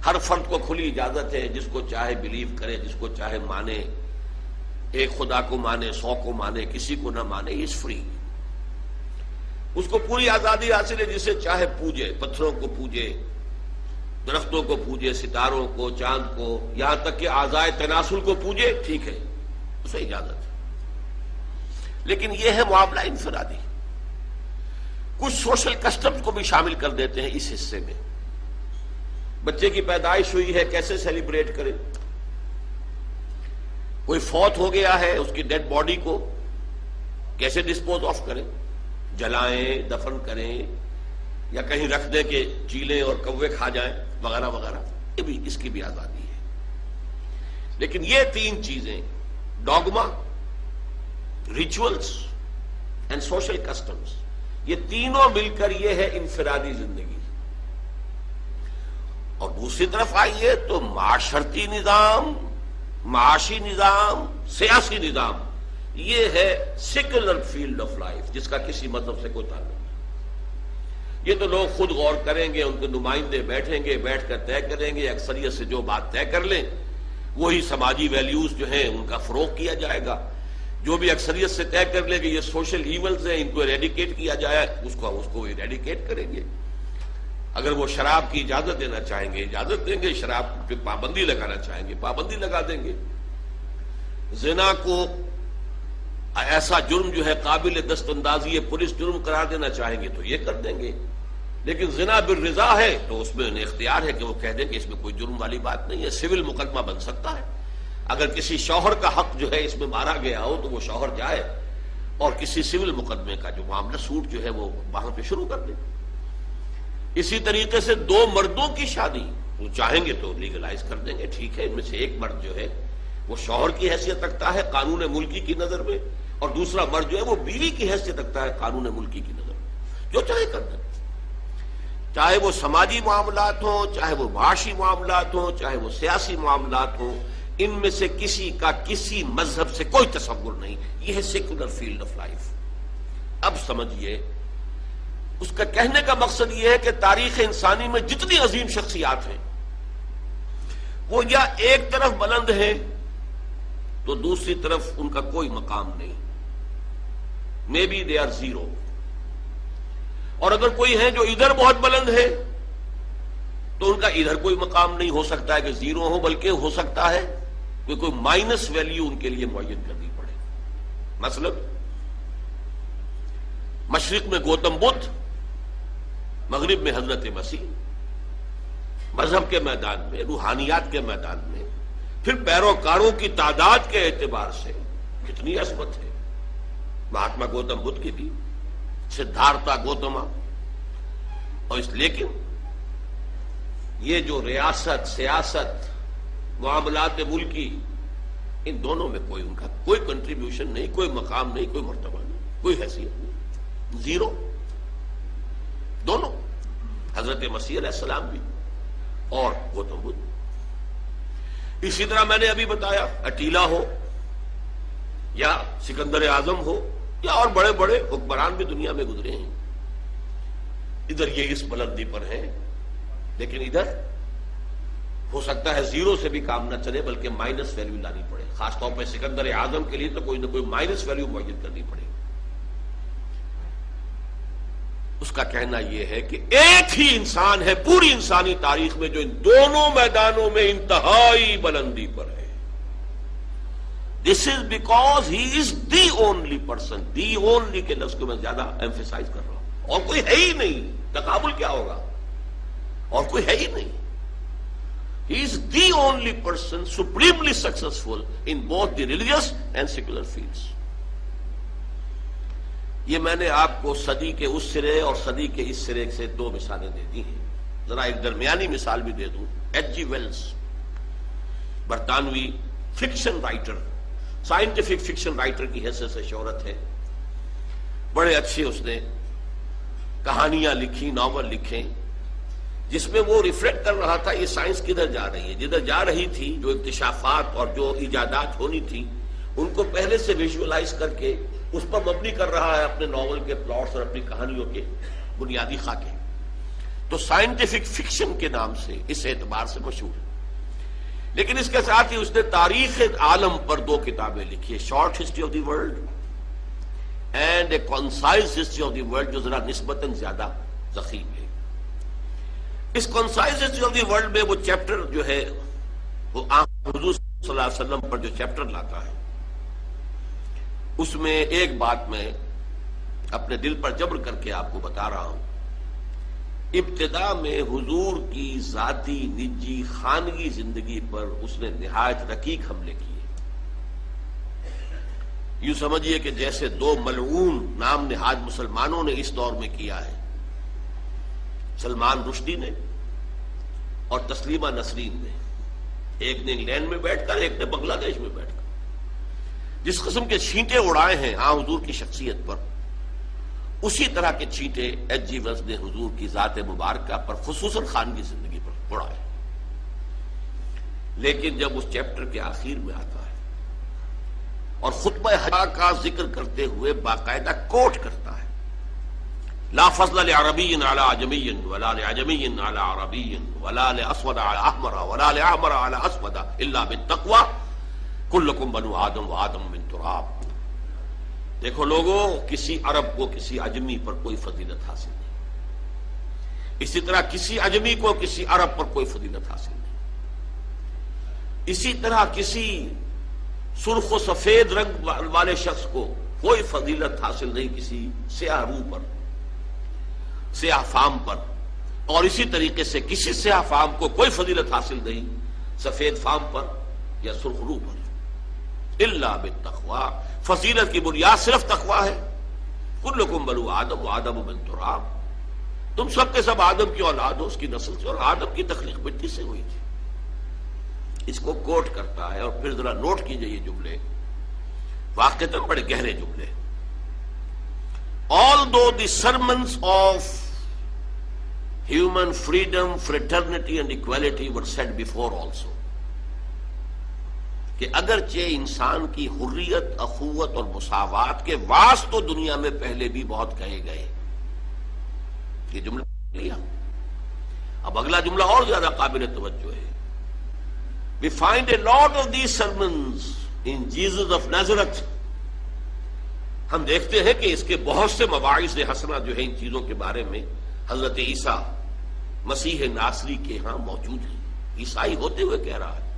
ہر فرد کو کھلی اجازت ہے، جس کو چاہے بلیو کرے، جس کو چاہے مانے، ایک خدا کو مانے، 100 کو مانے، کسی کو نہ مانے، از فری. اس کو پوری آزادی حاصل ہے، جسے چاہے پوجے، پتھروں کو پوجے، درختوں کو پوجے، ستاروں کو، چاند کو، یہاں تک کہ اعضائے تناسل کو پوجے، ٹھیک ہے، اسے اجازت ہے. لیکن یہ ہے معاملہ انفرادی. کچھ سوشل کسٹمز کو بھی شامل کر دیتے ہیں اس حصے میں. بچے کی پیدائش ہوئی ہے، کیسے سیلیبریٹ کریں؟ کوئی فوت ہو گیا ہے، اس کی ڈیڈ باڈی کو کیسے ڈسپوز آف کریں؟ جلائیں، دفن کریں، یا کہیں رکھ دیں کہ چیلیں اور کوے کھا جائیں وغیرہ وغیرہ. یہ بھی اس کی بھی آزادی ہے. لیکن یہ تین چیزیں، ڈوگما، ریچولز اینڈ سوشل کسٹمز، یہ تینوں مل کر یہ ہے انفرادی زندگی. اور دوسری طرف آئیے تو معاشرتی نظام، معاشی نظام، سیاسی نظام، یہ ہے سیکولر فیلڈ آف لائف، جس کا کسی مذہب سے کوئی تعلق نہیں. یہ تو لوگ خود غور کریں گے، ان کے نمائندے بیٹھیں گے، بیٹھ کر طے کریں گے، اکثریت سے جو بات طے کر لیں وہی سماجی ویلیوز جو ہیں ان کا فروغ کیا جائے گا. جو بھی اکثریت سے طے کر لے کہ یہ سوشل ایولز ہیں، ان کو ایریڈیکیٹ کیا جائے، اس کو ایریڈیکیٹ کریں گے. اگر وہ شراب کی اجازت دینا چاہیں گے اجازت دیں گے، شراب پہ پابندی لگانا چاہیں گے پابندی لگا دیں گے. زنا کو ایسا جرم جو ہے قابل دست اندازی پولیس جرم قرار دینا چاہیں گے تو یہ کر دیں گے. لیکن زنا بالرضا ہے تو اس میں انہیں اختیار ہے کہ وہ کہہ دیں کہ اس میں کوئی جرم والی بات نہیں ہے، سول مقدمہ بن سکتا ہے. اگر کسی شوہر کا حق جو ہے اس میں مارا گیا ہو تو وہ شوہر جائے اور کسی سول مقدمے کا جو معاملہ سوٹ جو ہے وہ وہاں پہ شروع کر دے. اسی طریقے سے دو مردوں کی شادی وہ چاہیں گے تو لیگلائز کر دیں گے، ٹھیک ہے. ان میں سے ایک مرد جو ہے وہ شوہر کی حیثیت رکھتا ہے قانون ملکی کی نظر میں، اور دوسرا مرد جو ہے وہ بیوی کی حیثیت رکھتا ہے قانون ملکی کی نظر میں. جو چاہے کر دیں، چاہے وہ سماجی معاملات ہوں، چاہے وہ معاشی معاملات ہوں، چاہے وہ سیاسی معاملات ہوں. ان میں سے کسی کا کسی مذہب سے کوئی تصور نہیں. یہ ہے سیکولر فیلڈ آف لائف. اب سمجھیے، اس کا کہنے کا مقصد یہ ہے کہ تاریخ انسانی میں جتنی عظیم شخصیات ہیں وہ یا ایک طرف بلند ہیں تو دوسری طرف ان کا کوئی مقام نہیں. Maybe they are zero. اور اگر کوئی ہے جو ادھر بہت بلند ہے تو ان کا ادھر کوئی مقام نہیں. ہو سکتا ہے کہ زیرو ہو، بلکہ ہو سکتا ہے کہ کوئی مائنس ویلیو ان کے لیے معین کرنی پڑے. مثلا مشرق میں گوتم بدھ، مغرب میں حضرت مسیح. مذہب کے میدان میں، روحانیات کے میدان میں، پھر پیروکاروں کی تعداد کے اعتبار سے کتنی عظمت ہے. مہاتما گوتم بدھ کی بھی، سدھارتھا گوتما. اور لیکن یہ جو ریاست، سیاست، معاملات ملکی، ان دونوں میں کوئی ان کا کوئی کنٹریبیوشن نہیں، کوئی مقام نہیں، کوئی مرتبہ نہیں، کوئی حیثیت نہیں. زیرو دونوں، حضرت مسیح علیہ السلام بھی اور گوتم بدھ. اسی طرح میں نے ابھی بتایا اٹیلا ہو یا سکندر اعظم ہو یا اور بڑے بڑے حکمران بھی دنیا میں گزرے ہیں. ادھر یہ اس بلندی پر ہیں، لیکن ادھر ہو سکتا ہے زیرو سے بھی کام نہ چلے بلکہ مائنس ویلیو لانی پڑے. خاص طور پہ سکندر اعظم کے لیے تو کوئی نہ کوئی مائنس ویلیو معین کرنی پڑے. اس کا کہنا یہ ہے کہ ایک ہی انسان ہے پوری انسانی تاریخ میں جو ان دونوں میدانوں میں انتہائی بلندی پر ہے. This is because he is the only person. The only کے لفظ کو میں زیادہ ایمفیسائز کر رہا ہوں. اور کوئی ہے ہی نہیں. تقابل کیا ہوگا؟ اور کوئی ہے ہی نہیں. He is the only person supremely successful in both the religious and secular fields. یہ میں نے آپ کو صدی کے اس سرے اور صدی کے اس سرے سے دو مثالیں دے دی ہیں. ذرا ایک درمیانی مثال بھی دے دوں. ایچ جی ویلز، برطانوی fiction writer, scientific fiction writer کی حیثیت سے شہرت ہے. بڑے اچھے اس نے کہانیاں لکھی، ناول لکھے، جس میں وہ ریفلیکٹ کر رہا تھا یہ سائنس کدھر جا رہی ہے. جدھر جا رہی تھی، جو اکتشافات اور جو ایجادات ہونی تھی ان کو پہلے سے ویژولائز کر کے اس پر مبنی کر رہا ہے اپنے ناول کے پلاٹس اور اپنی کہانیوں کے بنیادی خاکے. تو سائنٹیفک فکشن کے نام سے اس اعتبار سے مشہور ہے. لیکن اس کے ساتھ ہی اس نے تاریخ عالم پر دو کتابیں لکھی ہے. Short history of the world and a concise history of the world, جو ذرا نسبتاً زیادہ ضخیم ہے. اس concise history of the world میں وہ چیپٹر جو ہے وہ حضور صلی اللہ علیہ وسلم پر جو چیپٹر لاتا ہے اس میں ایک بات میں اپنے دل پر جبر کر کے آپ کو بتا رہا ہوں. ابتدا میں حضور کی ذاتی نجی خانگی زندگی پر اس نے نہایت رقیق حملے کیے. یوں سمجھیے کہ جیسے دو ملعون نام نہاد مسلمانوں نے اس دور میں کیا ہے، سلمان رشدی نے اور تسلیمہ نسرین نے. ایک نے انگلینڈ میں بیٹھ کر، ایک نے بنگلہ دیش میں بیٹھ کر جس قسم کے چھینٹے اڑائے ہیں حضور کی شخصیت پر، اسی طرح کے چھینٹے ایچ جی ویلز نے حضور کی ذات مبارکہ پر خصوصاً خانگی زندگی پر اڑائے. لیکن جب اس چیپٹر کے آخر میں آتا ہے اور خطبہ حج کا ذکر کرتے ہوئے باقاعدہ کوٹ کرتا ہے، لا فضل لعربی علی عجمی ولا لعجمی علی عربی ولا لاسود علی احمر ولا لاحمر علی اسود الا بالتقوی کلکم بنو آدم و آدم من تراب. دیکھو لوگوں، کسی عرب کو کسی عجمی پر کوئی فضیلت حاصل نہیں، اسی طرح کسی عجمی کو کسی عرب پر کوئی فضیلت حاصل نہیں، اسی طرح کسی سرخ و سفید رنگ والے شخص کو کوئی فضیلت حاصل نہیں کسی سیاہ روح پر، سیاہ فام پر، اور اسی طریقے سے کسی سیاہ فام کو کوئی فضیلت حاصل نہیں سفید فام پر یا سرخ روح پر، الا بالتقوی. فضیلت کی بنیاد صرف تقوی ہے. کلکم بنو آدم و آدم من تراب، تم سب کے سب آدم کی اولاد ہو، اس کی نسل سے، اور آدم کی تخلیق مٹی سے ہوئی تھی. اس کو کوٹ کرتا ہے اور پھر ذرا نوٹ کیجئے یہ جملے، واقعتاً بڑے گہرے جملے. Although the sermons of human freedom, fraternity and equality were said before also، کہ اگرچہ انسان کی حریت، اخوت اور مساوات کے وعظ تو دنیا میں پہلے بھی بہت کہے گئے. یہ جملہ لیا. اب اگلا جملہ اور زیادہ قابل توجہ ہے. We find a lot of these sermons in Jesus of Nazareth. ہم دیکھتے ہیں کہ اس کے بہت سے مواعظ حسنہ جو ہیں ان چیزوں کے بارے میں حضرت عیسیٰ مسیح ناصری کے ہاں موجود ہیں. عیسائی ہوتے ہوئے کہہ رہا ہے.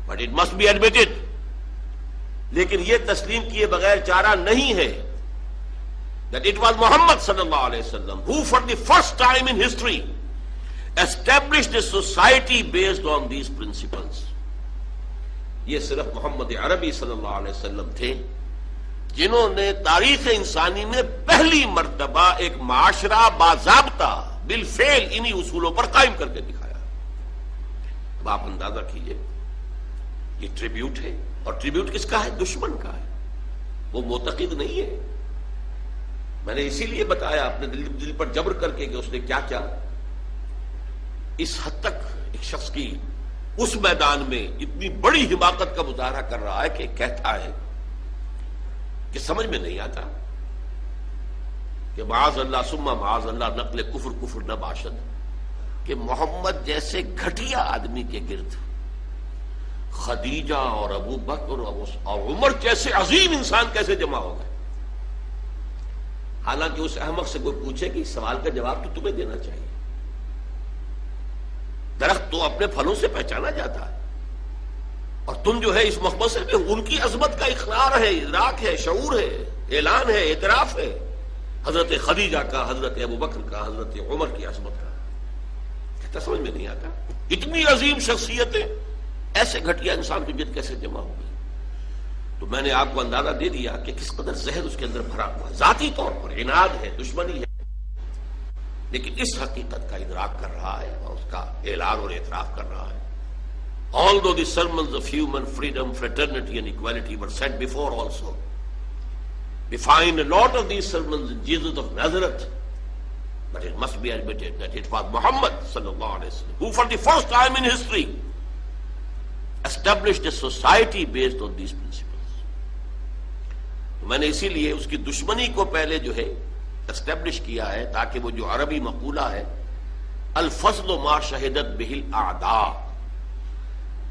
But it must be admitted، لیکن یہ تسلیم کیے بغیر چارہ نہیں ہے that it was Muhammad صلی اللہ علیہ وسلم who for the first time in history established a society based on these principles. یہ صرف محمد عربی صلی اللہ علیہ وسلم تھے جنہوں نے تاریخ انسانی میں پہلی مرتبہ ایک معاشرہ باضابطہ بالفعل انہی اصولوں پر قائم کر کے دکھایا. اب آپ اندازہ کیجئے، یہ ٹریبیوٹ ہے، اور ٹریبیوٹ کس کا ہے؟ دشمن کا ہے. وہ معتقد نہیں ہے. میں نے اسی لیے بتایا اپنے دل پر جبر کر کے کہ اس نے کیا کیا. اس حد تک ایک شخص کی اس میدان میں اتنی بڑی حماقت کا مظاہرہ کر رہا ہے کہ کہتا ہے کہ سمجھ میں نہیں آتا کہ معاذ اللہ ثم معاذ اللہ نقل کفر نہ باشد، کہ محمد جیسے گھٹیا آدمی کے گرد خدیجہ اور ابو بکر اور عمر جیسے عظیم انسان کیسے جمع ہو گئے. حالانکہ اس احمق سے کوئی پوچھے کہ اس سوال کا جواب تو تمہیں دینا چاہیے. درخت تو اپنے پھلوں سے پہچانا جاتا ہے، اور تم جو ہے اس مقبضے میں ان کی عظمت کا اقرار ہے، ادراک ہے، شعور ہے، اعلان ہے، اعتراف ہے حضرت خدیجہ کا، حضرت ابو بکر کا، حضرت عمر کی عظمت کا. کہتا سمجھ میں نہیں آتا اتنی عظیم شخصیتیں ایسے گھٹیا انسان کی جد کیسے جمع ہو گئی. تو میں نے آپ کو اندازہ دے دیا کہ کس قدر زہر اس کے اندر بھرا ہوا ہے. ذاتی طور پر عناد ہے، دشمنی ہے، لیکن اس حقیقت کا ادراک کر رہا ہے اور اس کا اعلان اور اعتراف کر رہا ہے. Although the sermons of human freedom, fraternity and equality were said before also, we find a lot of these sermons in Jesus of Nazareth, but it must be admitted that it was Muhammad sallallahu alaihi wasallam who for the first time in history established a society based on these principles. تو میں نے اسی لیے اس کی دشمنی کو پہلے جو ہے اسٹیبلش کیا ہے، تاکہ وہ جو عربی مقولہ ہے الفضل ما شہدت بہ الاعداء،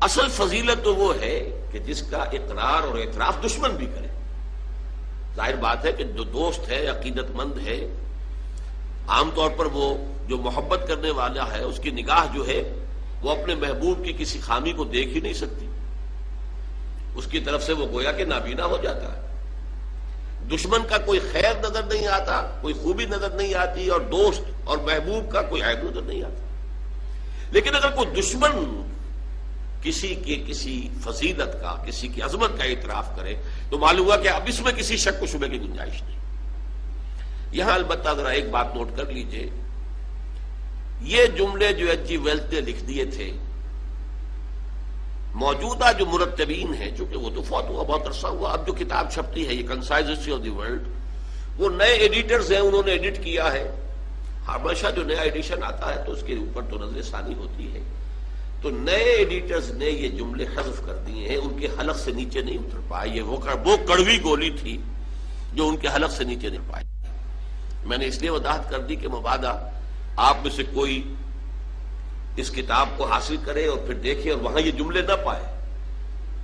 اصل فضیلت تو وہ ہے کہ جس کا اقرار اور اعتراف دشمن بھی کرے. ظاہر بات ہے کہ جو دوست ہے، عقیدت مند ہے، عام طور پر وہ جو محبت کرنے والا ہے اس کی نگاہ جو ہے وہ اپنے محبوب کی کسی خامی کو دیکھ ہی نہیں سکتی. اس کی طرف سے وہ گویا کہ نابینا ہو جاتا ہے. دشمن کا کوئی خیر نظر نہیں آتا، کوئی خوبی نظر نہیں آتی، اور دوست اور محبوب کا کوئی عیب نظر نہیں آتا. لیکن اگر کوئی دشمن کسی فضیلت کا، کسی کی عظمت کا اعتراف کرے تو معلوم ہوا کہ اب اس میں کسی شک و شبے کی گنجائش نہیں. یہاں البتہ ذرا ایک بات نوٹ کر لیجئے، یہ جملے جو ایچ جی ویلز نے لکھ دیے تھے، موجودہ جو مرتبین ہیں، چونکہ وہ تو فوت ہوا بہت عرصہ ہوا، اب جو کتاب چھپتی ہے یہ concise history of the world, وہ نئے ایڈیٹرز ہیں، انہوں نے ایڈٹ کیا ہے. ہمیشہ جو نیا ایڈیشن آتا ہے تو اس کے اوپر تو نظر ثانی ہوتی ہے. تو نئے ایڈیٹرز نے یہ جملے حذف کر دیے ہیں، ان کے حلق سے نیچے نہیں اتر پائے. یہ وہ کڑوی گولی تھی جو ان کے حلق سے نیچے نہیں پائی. میں نے اس لیے وضاحت کر دی کہ مبادا آپ میں سے کوئی اس کتاب کو حاصل کرے اور پھر دیکھے اور وہاں یہ جملے نہ پائے.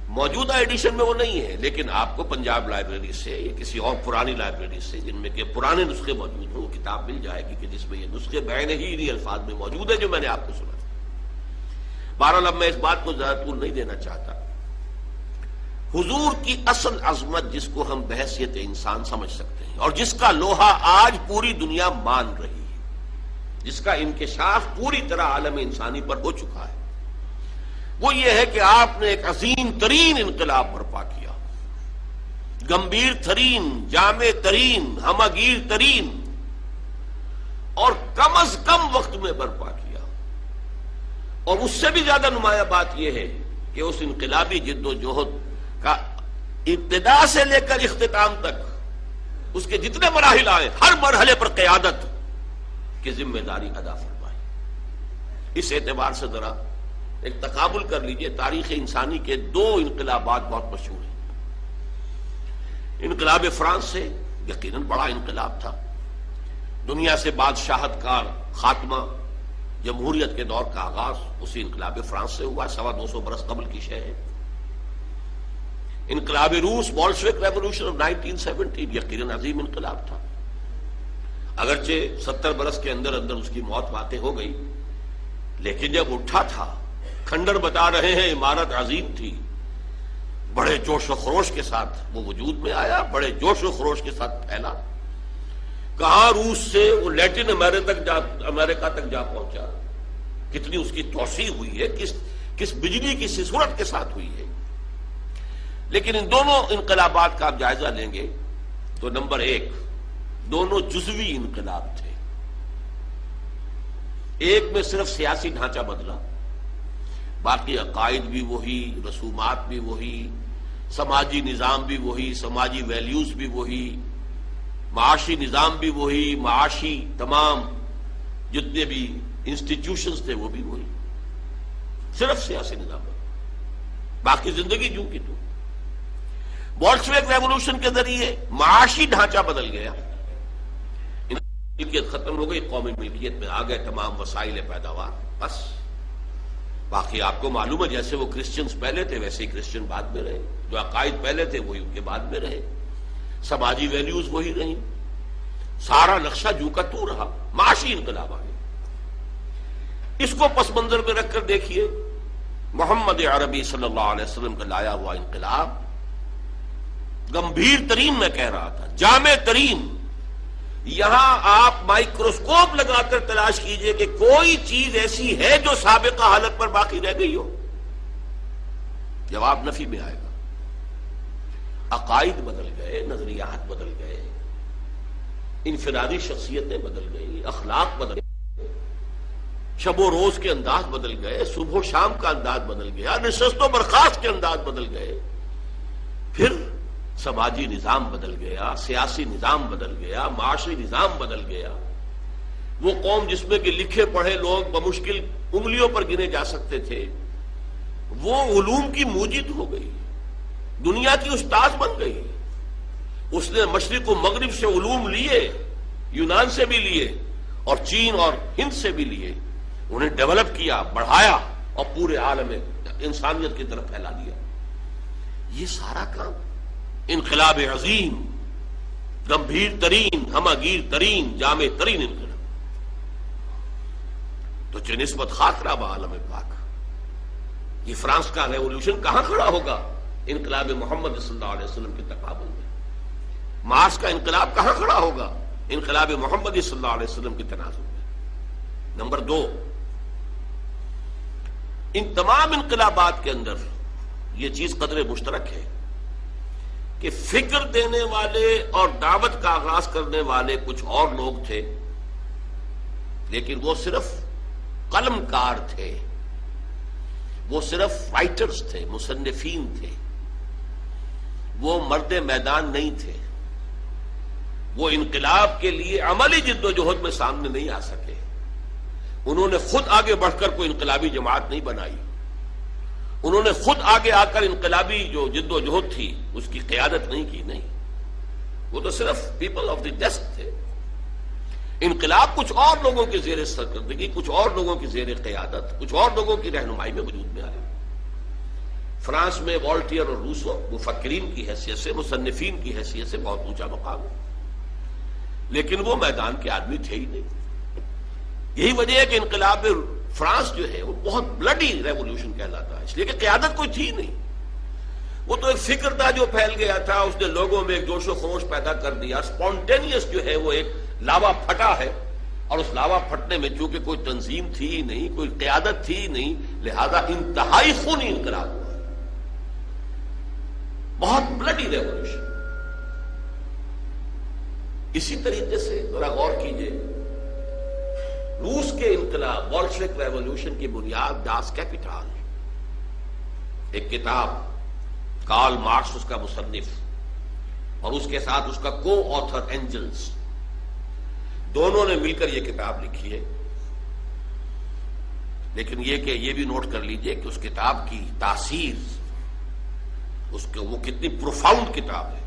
موجودہ ایڈیشن میں وہ نہیں ہے، لیکن آپ کو پنجاب لائبریری سے یا کسی اور پرانی لائبریری سے جن میں کہ پرانے نسخے موجود ہوں، وہ کتاب مل جائے گی کہ جس میں یہ نسخے بعین ہی انہی الفاظ میں موجود ہے جو میں نے آپ کو سنا. بہرحال اب میں اس بات کو زیادہ طول نہیں دینا چاہتا. حضور کی اصل عظمت جس کو ہم بحیثیت انسان سمجھ سکتے ہیں اور جس کا لوہا آج پوری دنیا مان رہی ہے، جس کا انکشاف پوری طرح عالم انسانی پر ہو چکا ہے، وہ یہ ہے کہ آپ نے ایک عظیم ترین انقلاب برپا کیا، گمبھیر ترین، جامع ترین، ہمہ گیر ترین، اور کم از کم وقت میں برپا کیا. اور اس سے بھی زیادہ نمایاں بات یہ ہے کہ اس انقلابی جد و جہد کا ابتدا سے لے کر اختتام تک اس کے جتنے مراحل آئے، ہر مرحلے پر قیادت کی ذمہ داری ادا فرمائی. اس اعتبار سے ذرا ایک تقابل کر لیجئے، تاریخ انسانی کے دو انقلابات بہت مشہور ہیں. انقلاب فرانس سے یقیناً بڑا انقلاب تھا، دنیا سے بادشاہت کا خاتمہ، جمہوریت کے دور کا آغاز اسی انقلاب فرانس سے ہوا، 250 برس قبل کی شے ہے. انقلاب روس، بولشوک ریولوشن آف 1917، یقیناً عظیم انقلاب تھا. اگرچہ 70 برس کے اندر اندر اس کی موت واقع ہو گئی، لیکن جب اٹھا تھا، کھنڈر بتا رہے ہیں عمارت عظیم تھی، بڑے جوش و خروش کے ساتھ وہ وجود میں آیا، بڑے جوش و خروش کے ساتھ پھیلا. کہاں روس سے وہ لیٹن امریکہ تک جا پہنچا، کتنی اس کی توسیع ہوئی ہے، کس بجلی کی صورت کے ساتھ ہوئی ہے. لیکن ان دونوں انقلابات کا آپ جائزہ لیں گے تو نمبر ایک، دونوں جزوی انقلاب تھے. ایک میں صرف سیاسی ڈھانچہ بدلا، باقی عقائد بھی وہی، رسومات بھی وہی، سماجی نظام بھی وہی، سماجی ویلیوز بھی وہی، معاشی نظام بھی وہی، معاشی تمام جتنے بھی انسٹیٹیوشنز تھے وہ بھی وہی. صرف سیاسی نظام، باقی زندگی جو کی تو. بولشوک ریولوشن کے ذریعے معاشی ڈھانچہ بدل گیا، ملکیت ختم ہو گئی، قومی ملکیت میں آ گئے تمام وسائل پیداوار. بس باقی آپ کو معلوم ہے جیسے وہ کرسچنز پہلے تھے ویسے ہی کرسچن بعد میں رہے، جو عقائد پہلے تھے وہی ان کے بعد میں رہے، سماجی ویلیوز وہی رہیں، سارا نقشہ جو کا تو رہا. معاشی انقلاب آ گیا. اس کو پس منظر میں رکھ کر دیکھیے محمد عربی صلی اللہ علیہ وسلم کا لایا ہوا انقلاب گمبھیر ترین، میں کہہ رہا تھا جامع ترین. یہاں آپ مائکروسکوپ لگا کر تلاش کیجئے کہ کوئی چیز ایسی ہے جو سابقہ حالت پر باقی رہ گئی ہو، جواب نفی میں آئے گا. عقائد بدل گئے، نظریات بدل گئے، انفرادی شخصیتیں بدل گئی، اخلاق بدل گئے، شب و روز کے انداز بدل گئے، صبح و شام کا انداز بدل گیا، نشست و برخاست کے انداز بدل گئے، پھر سماجی نظام بدل گیا، سیاسی نظام بدل گیا، معاشی نظام بدل گیا. وہ قوم جس میں کہ لکھے پڑھے لوگ بمشکل انگلیوں پر گنے جا سکتے تھے، وہ علوم کی موجد ہو گئی، دنیا کی استاذ بن گئی. اس نے مشرق و مغرب سے علوم لیے، یونان سے بھی لیے اور چین اور ہند سے بھی لیے، انہیں ڈیولپ کیا، بڑھایا اور پورے عالم انسانیت کی طرف پھیلا دیا. یہ سارا کام انقلاب عظیم، گمبھیر ترین، ہمہ گیر ترین، جامع ترین انقلاب. تو چہ نسبت خاطرہ با عالم پاک، یہ فرانس کا ریولوشن کہاں کھڑا ہوگا؟ انقلاب محمد صلی اللہ علیہ وسلم کے تقابل میں۔ مارس کا انقلاب کہاں کھڑا ہوگا؟ انقلاب محمد صلی اللہ علیہ وسلم کے تناظر میں۔ نمبر دو، ان تمام انقلابات کے اندر یہ چیز قدر مشترک ہے کہ فکر دینے والے اور دعوت کا آغاز کرنے والے کچھ اور لوگ تھے، لیکن وہ صرف قلم کار تھے، وہ صرف رائٹرز تھے، مصنفین تھے، وہ مرد میدان نہیں تھے، وہ انقلاب کے لیے عملی جد و جہد میں سامنے نہیں آ سکے۔ انہوں نے خود آگے بڑھ کر کوئی انقلابی جماعت نہیں بنائی، انہوں نے خود آگے آ کر انقلابی جو جد و جہد تھی اس کی قیادت نہیں کی، نہیں، وہ تو صرف پیپل آف دی ڈیسک تھے۔ انقلاب کچھ اور لوگوں کی زیر سرکردگی، کچھ اور لوگوں کی زیر قیادت، کچھ اور لوگوں کی رہنمائی میں وجود میں آیا۔ فرانس میں والٹیئر اور روسو مفکرین کی حیثیت سے، مصنفین کی حیثیت سے بہت اونچا مقام ہے، لیکن وہ میدان کے آدمی تھے ہی نہیں۔ یہی وجہ ہے کہ انقلاب فرانس جو ہے وہ بہت بلڈی ریولوشن کہلاتا ہے، اس لیے کہ قیادت کوئی تھی نہیں، وہ تو ایک فکر تھا جو پھیل گیا تھا، اس نے لوگوں میں ایک جوش و خروش پیدا کر دیا۔ سپونٹینیس جو ہے وہ ایک لاوا پھٹا ہے، اور اس لاوا پھٹنے میں چونکہ کوئی تنظیم تھی ہی نہیں، کوئی قیادت تھی ہی نہیں، لہذا انتہائی خونی انقلاب ہوا، بہت بلڈی ریولوشن۔ اسی طریقے سے ذرا غور کیجئے، روس کے انقلاب بولشوک ریولوشن کی بنیاد داس کیپیٹال، ایک کتاب، کارل مارکس اس کا مصنف، اور اس کے ساتھ اس کا کو آتھر اینجلز، دونوں نے مل کر یہ کتاب لکھی ہے۔ لیکن یہ کہ یہ بھی نوٹ کر لیجئے کہ اس کتاب کی تاثیر، اس کے وہ کتنی پروفاؤنڈ کتاب ہے،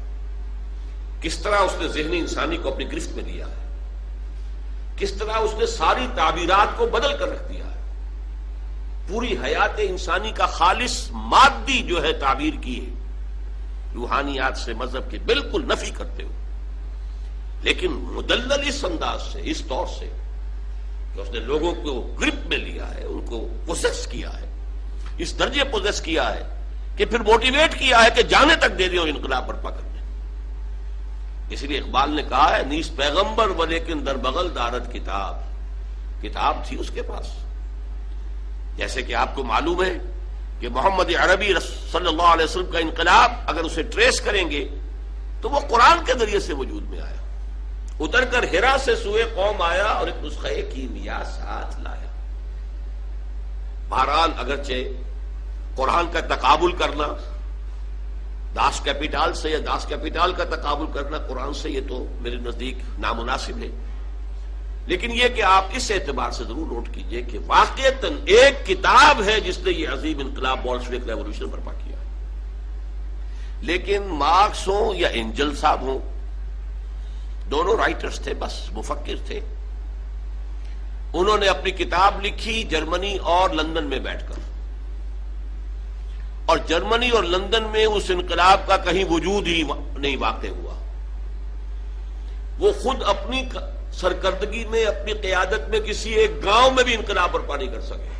کس طرح اس نے ذہنی انسانی کو اپنی گرفت میں لیا ہے، کس طرح اس نے ساری تعبیرات کو بدل کر رکھ دیا ہے، پوری حیات انسانی کا خالص مادی جو ہے تعبیر کی ہے، روحانیات سے، مذہب کے بالکل نفی کرتے ہوئے، لیکن مدلل اس انداز سے، اس طور سے کہ اس نے لوگوں کو گرپ میں لیا ہے، ان کو پوزیس کیا ہے، اس درجے پوزیس کیا ہے کہ پھر موٹیویٹ کیا ہے کہ جانے تک دے دیں انقلاب برپا کرنے۔ اس لیے اقبال نے کہا ہے، نیس پیغمبر و لیکن در بغل دارد کتاب، کتاب تھی اس کے پاس۔ جیسے کہ آپ کو معلوم ہے کہ محمد عربی صلی اللہ علیہ وسلم کا انقلاب اگر اسے ٹریس کریں گے تو وہ قرآن کے ذریعے سے وجود میں آیا، اتر کر ہرا سے سوئے قوم آیا اور ایک نسخہ کیمیا ساتھ لایا۔ بہرحال اگرچہ قرآن کا تقابل کرنا داس کیپیٹال سے، یا داس کیپیٹال کا تقابل کرنا قرآن سے، یہ تو میرے نزدیک نامناسب ہے، لیکن یہ کہ آپ اس اعتبار سے ضرور نوٹ کیجئے کہ واقعتاً ایک کتاب ہے جس نے یہ عظیم انقلاب بولشوک ریولوشن برپا کیا۔ لیکن مارکس ہوں یا اینجل صاحب ہوں، دونوں رائٹرز تھے، بس مفکر تھے، انہوں نے اپنی کتاب لکھی جرمنی اور لندن میں بیٹھ کر، اور جرمنی اور لندن میں اس انقلاب کا کہیں وجود ہی نہیں واقع ہوا۔ وہ خود اپنی سرکردگی میں، اپنی قیادت میں کسی ایک گاؤں میں بھی انقلاب برپا نہیں کر سکے۔